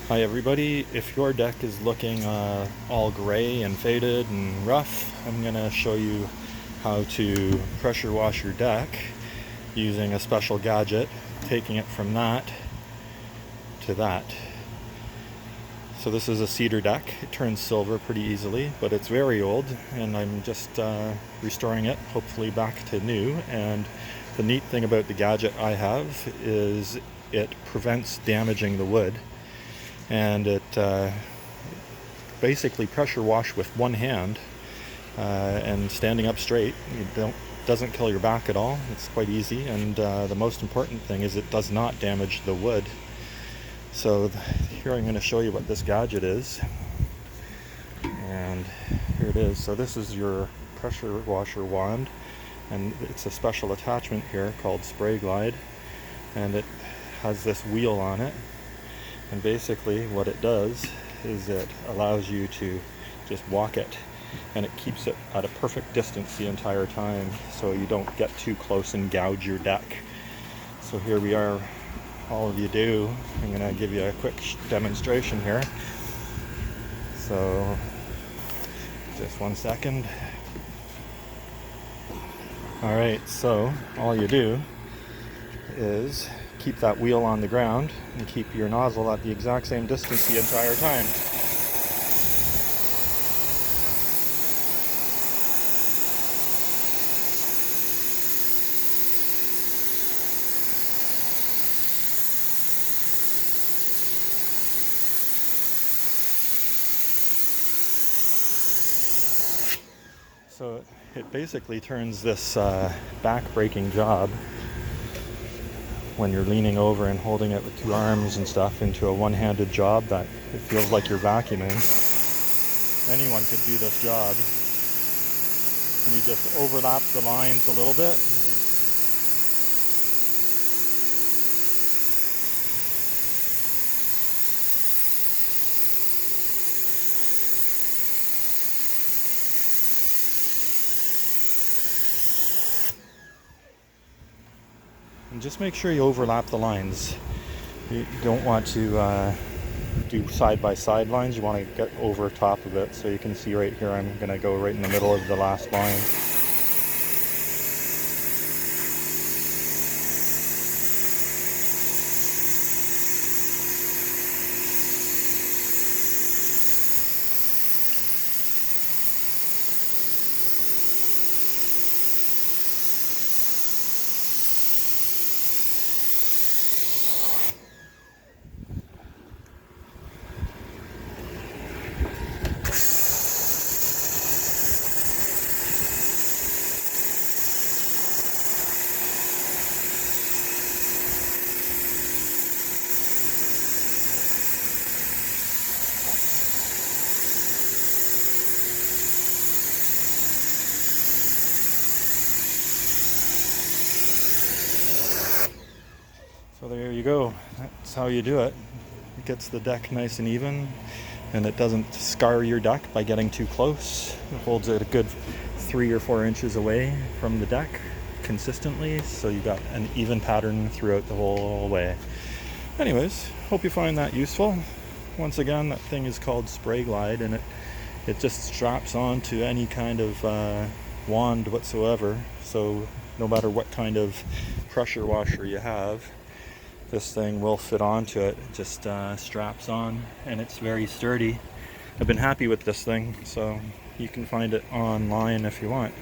Hi everybody, if your deck is looking all gray and faded and rough, I'm going to show you how to pressure wash your deck using a special gadget, taking it from that to that. So this is a cedar deck. It turns silver pretty easily, but it's very old and I'm just restoring it, hopefully back to new. And the neat thing about the gadget I have is it prevents damaging the wood, and it basically pressure wash with one hand and standing up straight. Doesn't kill your back at all. It's quite easy, and the most important thing is it does not damage the wood. So here I'm going to show you what this gadget is, and here it is. So this is your pressure washer wand, and it's a special attachment here called Spray Glide, and it has this wheel on it. And basically what it does is it allows you to just walk it, and it keeps it at a perfect distance the entire time, so you don't get too close and gouge your deck. So here we are, all of you do. I'm going to give you a quick demonstration here. So just 1 second. Alright, so all you do is keep that wheel on the ground and keep your nozzle at the exact same distance the entire time. So it basically turns this back-breaking job when you're leaning over and holding it with two arms and stuff into a one-handed job that it feels like you're vacuuming. Anyone could do this job. And you just overlap the lines a little bit. And just make sure you overlap the lines. You don't want to do side-by-side lines. You want to get over top of it. So you can see right here, I'm going to go right in the middle of the last line. So there you go. That's how you do it. It gets the deck nice and even, and it doesn't scar your deck by getting too close. It holds it a good 3 or 4 inches away from the deck consistently, so you got an even pattern throughout the whole way. Anyways, hope you find that useful. Once again, that thing is called Spray Glide, and it just straps on to any kind of wand whatsoever. So no matter what kind of pressure washer you have, this thing will fit onto it. It just straps on, and it's very sturdy. I've been happy with this thing, so you can find it online if you want.